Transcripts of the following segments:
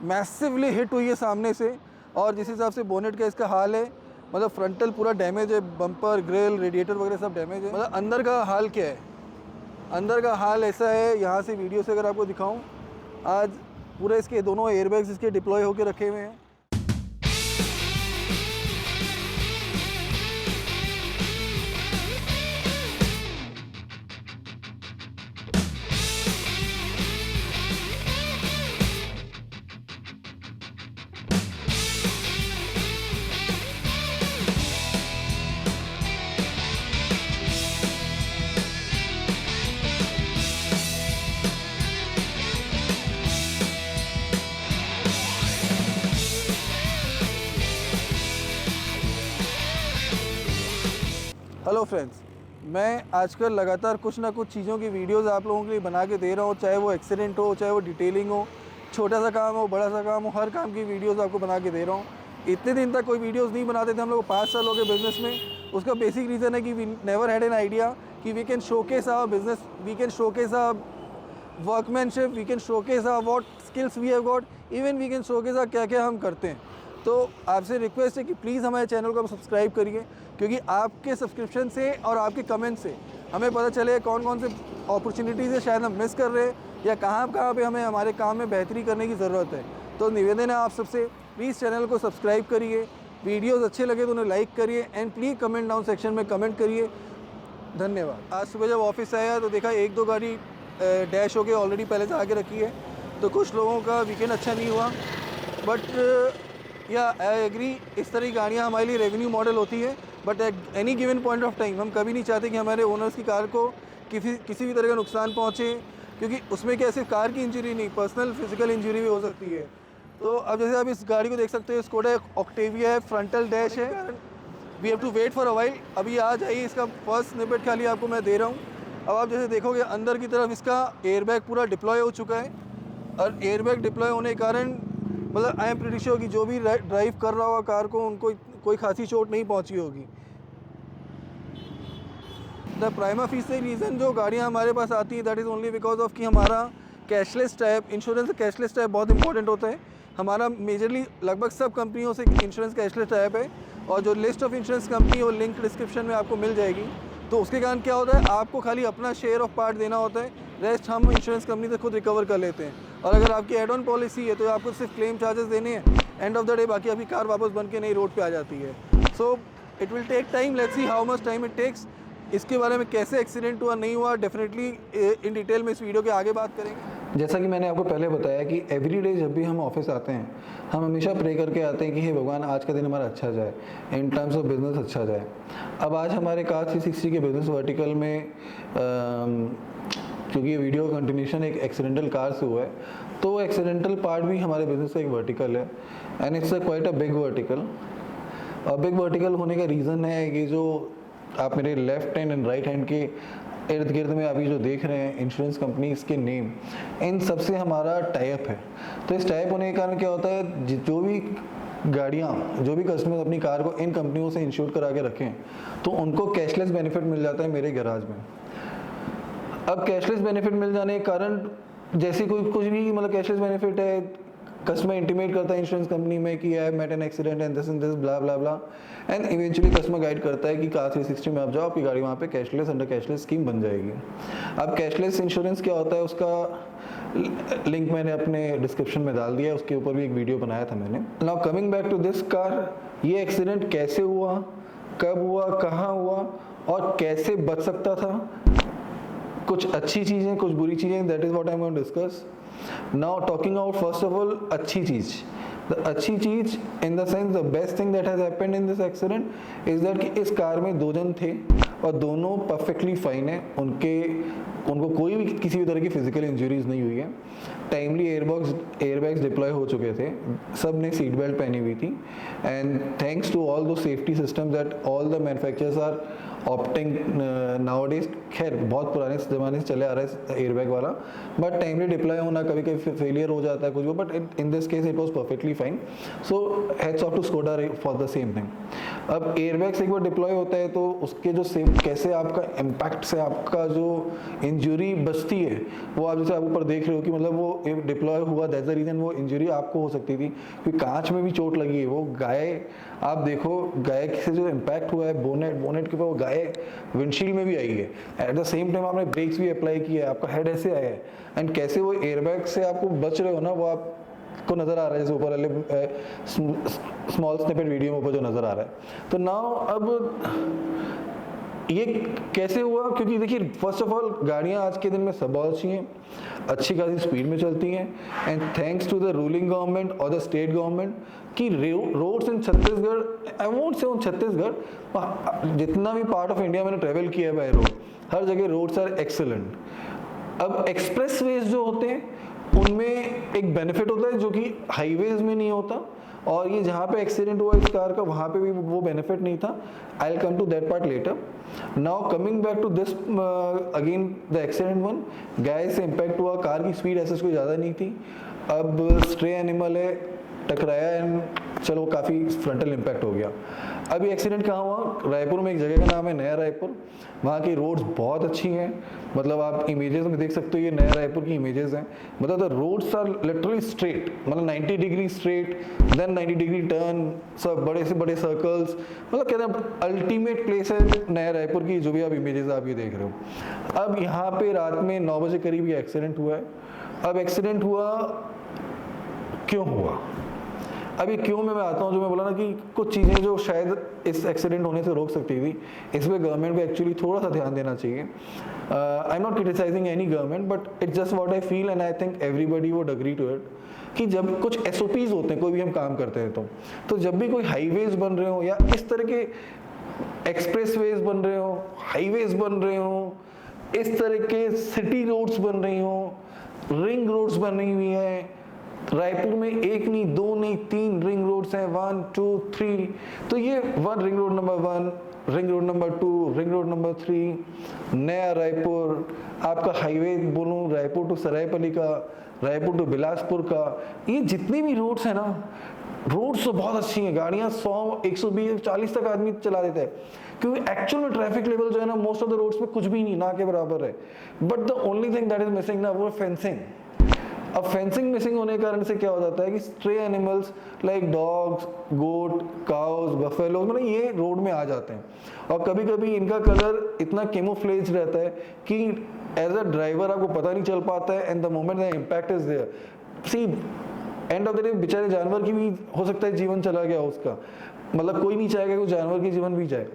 Massively hit हुई है सामने से, और जिस हिसाब से बोनेट का इसका हाल है, मतलब फ्रंटल पूरा डैमेज है, बम्पर, ग्रिल, रेडिएटर वगैरह सब डैमेज है। मतलब अंदर का हाल क्या है, अंदर का हाल ऐसा है, यहाँ से वीडियो से अगर आपको दिखाऊं, आज पूरे इसके दोनों एयरबैग्स इसके डिप्लॉय होकर रखे हुए हैं। हेलो फ्रेंड्स, मैं आजकल लगातार कुछ ना कुछ चीज़ों की वीडियोस आप लोगों के लिए बना के दे रहा हूँ, चाहे वो एक्सीडेंट हो, चाहे वो डिटेलिंग हो, छोटा सा काम हो, बड़ा सा काम हो, हर काम की वीडियोस आपको बना के दे रहा हूँ। इतने दिन तक कोई वीडियोस नहीं बनाते थे हम लोग, 5 साल हो गए बिज़नेस में। उसका बेसिक रीज़न है कि we never had an idea कि we can showcase our business, we can showcase our workmanship, we can showcase our what skills we have got, even we can showcase our क्या क्या हम करते हैं। तो आपसे रिक्वेस्ट है कि प्लीज़ हमारे चैनल को आप सब्सक्राइब करिए, क्योंकि आपके सब्सक्रिप्शन से और आपके कमेंट से हमें पता चले कौन कौन से अपॉर्चुनिटीज़ है शायद हम मिस कर रहे हैं, या कहाँ कहाँ पे हमें हमारे काम में बेहतरी करने की ज़रूरत है। तो निवेदन है आप सबसे, प्लीज़ चैनल को सब्सक्राइब करिए, वीडियोज़ अच्छे लगे तो उन्हें लाइक करिए, and please comment down section में कमेंट करिए। धन्यवाद। आज सुबह जब ऑफिस आया तो देखा 1-2 गाड़ी डैश हो के ऑलरेडी पहले से आगे रखी है, तो कुछ लोगों का वीकेंड अच्छा नहीं हुआ। बट या आई एग्री, इस तरह की गाड़ियाँ हमारे लिए रेवेन्यू मॉडल होती है, but at any given point of time हम कभी नहीं चाहते कि हमारे ओनर्स की कार को किसी भी तरह का नुकसान पहुँचे, क्योंकि उसमें क्या सिर्फ कार की इंजरी नहीं, पर्सनल फिजिकल इंजरी भी हो सकती है। तो अब जैसे आप इस गाड़ी को देख सकते हो, स्कोडा ऑक्टेविया है, फ्रंटल डैश है, we have to wait for a while. अभी आ जाइए, इसका फर्स्ट स्निपेट खाली आपको मैं दे रहा हूँ। अब आप जैसे देखोगे अंदर की तरफ इसका एयरबैग पूरा डिप्लॉय हो चुका है, और एयरबैग डिप्लॉय होने के कारण मतलब आई एम प्रीटी श्योर कि जो भी ड्राइव कर रहा होगा कार को, उनको कोई खासी चोट नहीं पहुंची होगी। द प्राइमा फीसी रीज़न जो गाड़ियां हमारे पास आती हैं, that is only because of कि हमारा cashless type insurance, cashless type बहुत इंपॉर्टेंट होता है। हमारा मेजरली लगभग सब कंपनियों से इंश्योरेंस कैशलेस टाइप है, और जो लिस्ट ऑफ इंश्योरेंस कंपनी वो लिंक डिस्क्रिप्शन में आपको मिल जाएगी। तो उसके कारण क्या होता है, आपको खाली अपना शेयर ऑफ पार्ट देना होता है, रेस्ट हम इंश्योरेंस कंपनी से खुद रिकवर कर लेते हैं। और अगर आपकी एड ऑन पॉलिसी है तो आपको सिर्फ क्लेम चार्जेस देने हैं, एंड ऑफ द डे बाकी आपकी कार वापस बन के नई रोड पे आ जाती है। So it will take time, let's see how much time it takes. इसके बारे में कैसे एक्सीडेंट हुआ नहीं हुआ, डेफिनेटली इन डिटेल में इस वीडियो के आगे बात करेंगे। जैसा कि मैंने आपको पहले बताया कि एवरी डे जब भी हम ऑफिस आते हैं, हम हमेशा प्रे करके आते हैं कि हे भगवान आज का दिन हमारा अच्छा जाए, इन टर्म्स ऑफ बिजनेस अच्छा जाए। अब आज हमारे कार 360 के बिजनेस वर्टिकल में क्योंकि ये वीडियो कंटिन्यूशन एक एक्सीडेंटल कार से हुआ है, तो एक्सीडेंटल पार्ट भी हमारे बिजनेस का एक वर्टिकल है, and it's a quite a big vertical. और बिग वर्टिकल होने का रीज़न है कि जो आप मेरे left hand and right hand के इर्द गिर्द में अभी जो देख रहे हैं इंश्योरेंस कंपनीज के नेम, इन सबसे हमारा टाइप है। तो इस टाइप होने के कारण क्या होता है, जो भी गाड़ियाँ, जो भी कस्टमर अपनी कार को इन कंपनियों से इंश्योर करा के रखें, तो उनको कैशलेस बेनिफिट मिल जाता है मेरे गैराज में। अब कैशलेस बेनिफिट मिल जाने के कारण जैसे कोई कुछ भी मतलब कैशलेस बेनिफिट है, कस्टमर इंटीमेट करता है इंश्योरेंस कंपनी में कि I met an accident and this blah blah blah, and eventually customer guide करता है कि कार 360 में आप जाओ, आपकी गाड़ी वहाँ पे कैशलेस अंडर कैशलेस स्कीम बन जाएगी। अब कैशलेस इंश्योरेंस क्या होता है, उसका लिंक मैंने अपने डिस्क्रिप्शन में डाल दिया है, उसके ऊपर भी एक वीडियो बनाया था मैंने। Now coming back to this car, ये एक्सीडेंट कैसे हुआ, कब हुआ, कहाँ हुआ और कैसे बच सकता था, कुछ अच्छी चीज़ें कुछ बुरी चीज़ें, that is what I am going to discuss now. Talking about first of all अच्छी चीज़, द अच्छी चीज़ in the sense the best thing that has happened in this accident is that कि इस कार में 2 जन थे और दोनों परफेक्टली फाइन है, उनको कोई भी किसी भी तरह की फिजिकल इंजरीज नहीं हुई है। टाइमली एयरबैग्स डिप्लॉय हो चुके थे, सब ने सीट बेल्ट पहनी हुई थी, and thanks to all those safety system that all the manufacturers are opting nowadays. खैर बहुत पुराने ज़माने से चले आ रहा है एयरबैग वाला, बट टाइमली डिप्लॉय होना कभी कभी फेलियर हो जाता है कुछ भी, but in this case it was perfectly fine. So heads off to Skoda for the same thing. अब एयरबैग्स एक बार डिप्लॉय होता है तो उसके जो कैसे आपका इम्पैक्ट से आपका जो इंजरी बचती है, वो आप जैसे आप ऊपर देख रहे हो कि मतलब वो डिप्लॉय हुआ, दैट्स द रीज़न वो इंजरी आपको हो सकती थी, क्योंकि कांच में भी चोट लगी है। वो गाय आप देखो, गाय से जो इम्पैक्ट हुआ है बोनेट के ऊपर, वो गाय विंडशील्ड में भी आई है। एट द सेम टाइम आपने ब्रेक्स भी अप्लाई किया है, आपका हेड ऐसे आया है, एंड कैसे वो एयरबैग से आपको बच रहे हो ना, वो आपको नज़र आ रहा है जैसे ऊपर वाले स्मॉल स्निपेट वीडियो में ऊपर जो नज़र आ रहा है। तो नाउ अब ये कैसे हुआ, क्योंकि देखिए फर्स्ट ऑफ ऑल गाड़ियाँ आज के दिन में सब बहुत अच्छी हैं, अच्छी खासी स्पीड में चलती हैं, and thanks to the ruling government और द स्टेट गवर्नमेंट कि roads in Chhattisgarh, I won't say उन छत्तीसगढ़, जितना भी पार्ट ऑफ इंडिया मैंने ट्रेवल किया है बाय रोड, हर जगह रोड्स आर एक्सेलेंट। अब एक्सप्रेस वेज जो होते हैं उनमें एक बेनिफिट होता है जो कि हाईवेज में नहीं होता, और ये जहाँ पे एक्सीडेंट हुआ इस कार का वहाँ पे भी वो बेनिफिट नहीं था। I will come to that part later. Now coming back to this again the accident one, गाय से इम्पैक्ट हुआ, कार की स्पीड ऐसे कोई ज़्यादा नहीं थी, अब स्ट्रे एनिमल है, टकराया एंड चलो काफ़ी फ्रंटल इम्पैक्ट हो गया। अब ये एक्सीडेंट कहाँ हुआ? रायपुर में एक जगह का नाम है नया रायपुर, वहाँ की रोड्स बहुत अच्छी हैं, मतलब आप इमेजेस में देख सकते हो, ये नया रायपुर की इमेजेस हैं, मतलब the roads are literally straight, मतलब 90 degree straight, then 90 degree turn, सब बड़े से बड़े सर्कल्स, मतलब कहते हैं अल्टीमेट प्लेस है नया रायपुर की, जो भी आप इमेजेस आप ये देख रहे हो। अब यहाँ पे रात में 9 बजे करीब ये एक्सीडेंट हुआ है। अब एक्सीडेंट हुआ क्यों हुआ? अभी क्यों में मैं आता हूँ, जो मैं बोला ना कि कुछ चीज़ें जो शायद इस एक्सीडेंट होने से रोक सकती थी, इस पर गवर्नमेंट को एक्चुअली थोड़ा सा ध्यान देना चाहिए। I am not criticising any government, but it's just what I feel and I think everybody would agree to it, कि जब कुछ SOPs होते हैं कोई भी हम काम करते हैं तो जब भी कोई हाईवेज बन रहे हो या इस तरह के एक्सप्रेसवेज बन रहे हो, हाईवेज बन रहे हो, इस तरह के सिटी रोड्स बन रही हो, रिंग रोड्स बनी हुई हैं, रायपुर में एक नहीं, दो नहीं, 3 रिंग रोड्स हैं, 1 2 3, तो ये ring road number 1, ring road number 2, ring road number 3, नया रायपुर, आपका हाईवे बोलूँ रायपुर टू सरायपली का, रायपुर टू बिलासपुर का, ये जितनी भी रोड्स हैं ना, रोड्स तो बहुत अच्छी हैं, गाड़ियाँ 100 120 40 तक आदमी चला देता है, क्योंकि एक्चुअल में ट्रैफिक लेवल जो है ना मोस्ट ऑफ द रोड्स पे कुछ भी नहीं, ना के बराबर है। But the only thing that is missing ना, वो फेंसिंग। अब फेंसिंग मिसिंग होने के कारण से क्या हो जाता है कि स्ट्रे एनिमल्स लाइक डॉग्स, गोट, काउस, बफेलो, मतलब ये रोड में आ जाते हैं, और कभी कभी इनका कलर इतना कैमोफ्लेज रहता है कि एज अ ड्राइवर आपको पता नहीं चल पाता है, and the moment the impact is there, see end of the day बेचारे जानवर की भी हो सकता है जीवन चला गया उसका, मतलब कोई नहीं चाहेगा कि जानवर की जीवन भी जाए,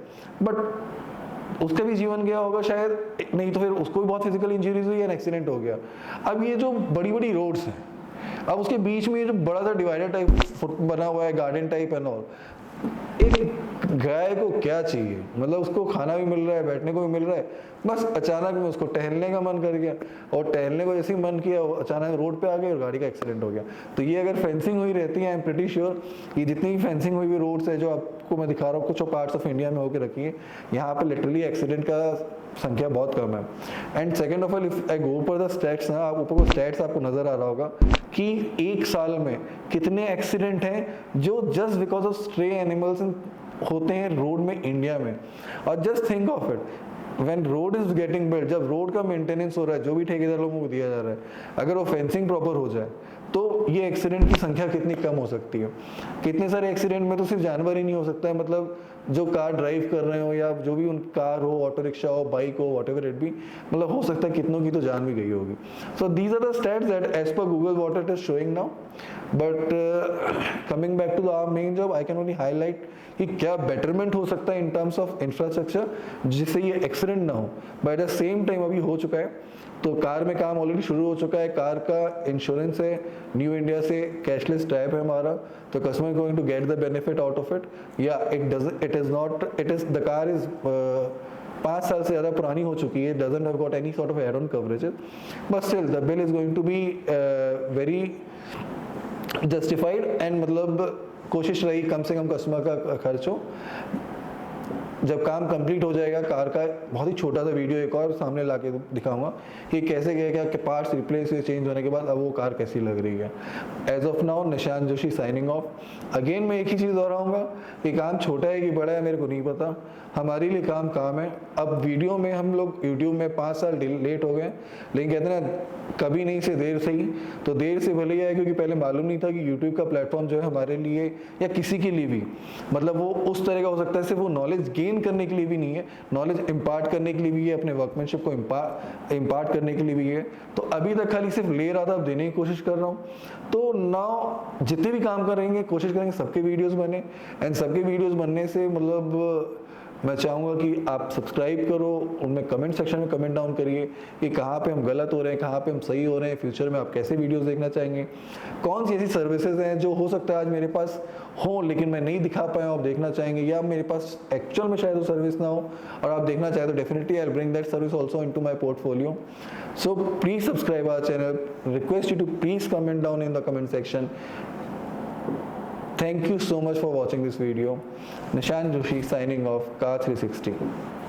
बट उसका भी जीवन गया होगा शायद, नहीं तो फिर उसको भी बहुत फिजिकल इंजरीज हुई, एक्सीडेंट हो गया। अब ये जो बड़ी बड़ी रोड्स हैं, अब उसके बीच में ये जो बड़ा सा डिवाइडर टाइप बना हुआ है, गार्डन टाइप एंड ऑल, एक गाय को क्या चाहिए, मतलब उसको खाना भी मिल रहा है, बैठने को भी मिल रहा है, बस अचानक में उसको टहलने का मन कर गया, और टहलने को जैसे ही मन किया अचानक रोड पे आ गई और गाड़ी का एक्सीडेंट हो गया। तो ये अगर फेंसिंग हुई रहती है, आई एम प्रीटी श्योर ये जितनी भी फेंसिंग हुई रोड्स है जो आपको मैं दिखा रहा हूँ, कुछ पार्ट्स ऑफ इंडिया में होकर रखी है, यहाँ पे लिटरली एक्सीडेंट का संख्या बहुत कम है। And second of all, if I go पर द स्टैट्स ना, आप ऊपर को स्टैट्स आपको नजर आ रहा होगा कि एक साल में कितने एक्सीडेंट हैं जो just because of stray animals होते हैं रोड में इंडिया में। और just think of it, when road is getting build, जब रोड का मेंटेनेंस हो रहा है, जो भी ठेकेदार लोगों को दिया जा रहा है, अगर वो फेंसिंग प्रॉपर हो जाए तो ये एक्सीडेंट की संख्या कितनी कम हो सकती है। कितने सारे एक्सीडेंट में तो सिर्फ जानवर ही नहीं हो सकता है, मतलब जो कार ड्राइव कर रहे हो या जो भी उन कार हो, ऑटो रिक्शा हो, बाइक हो, वॉट एवर इट भी, मतलब हो सकता है कितनों की तो जान भी गई होगी। So these are the stats that as per Google what it is showing now. But coming back to our main job, I can only highlight कि क्या बेटरमेंट हो सकता है इन टर्म्स ऑफ इंफ्रास्ट्रक्चर जिससे ये एक्सीडेंट ना हो। But at the same time अभी हो चुका है, तो कार में काम ऑलरेडी शुरू हो चुका है, कार का इंश्योरेंस है, न्यू इंडिया से कैशलेस टाइप है हमारा, तो customer going to get the benefit out of it. या it is not, it is the car is 5 साल से ज़्यादा पुरानी हो चुकी है, doesn't have got any sort of add on coverages, but still the bill is going to be very justified, and मतलब कोशिश रही कम से कम कस्टमर का खर्च हो। जब काम कंप्लीट हो जाएगा कार का बहुत ही छोटा सा वीडियो एक और सामने ला के दिखाऊंगा कि कैसे गया क्या पार्ट्स रिप्लेस हुए चेंज होने के बाद अब वो कार कैसी लग रही है। एज ऑफ नाउ निशान जोशी साइनिंग ऑफ। अगेन मैं एक ही चीज़ दोहराऊंगा कि काम छोटा है कि बड़ा है मेरे को नहीं पता, हमारे लिए काम काम है। अब वीडियो में हम लोग यूट्यूब में 5 साल लेट हो गए, लेकिन कहते हैं ना कभी नहीं से देर सही, तो देर से भले ही है क्योंकि पहले मालूम नहीं था कि यूट्यूब का प्लेटफॉर्म जो है हमारे लिए या किसी के लिए भी मतलब वो उस तरह का हो सकता है, सिर्फ वो नॉलेज गेन करने के लिए भी नहीं है, नॉलेज इम्पार्ट करने के लिए भी है, अपने वर्कमैनशिप को इम्पार्ट करने के लिए भी है। तो अभी तक खाली सिर्फ ले रहा था, अब देने की कोशिश कर रहा हूँ। तो नाउ जितने भी काम करेंगे कोशिश करेंगे सबके वीडियोस बने, एंड सबके वीडियोस बनने से मतलब मैं चाहूँगा कि आप सब्सक्राइब करो, उनमें कमेंट सेक्शन में कमेंट डाउन करिए कि कहाँ पे हम गलत हो रहे हैं, कहाँ पे हम सही हो रहे हैं, फ्यूचर में आप कैसे वीडियोस देखना चाहेंगे, कौन सी ऐसी सर्विसेज हैं जो हो सकता है आज मेरे पास हो लेकिन मैं नहीं दिखा पाया हूँ, आप देखना चाहेंगे, या मेरे पास एक्चुअल में शायद वो सर्विस ना हो और आप देखना चाहें तो definitely I will bring that service also into my portfolio. So please subscribe our channel, request you to please comment down in the comment section. Thank you so much for watching this video. Nishan Joshi signing off, Car 360.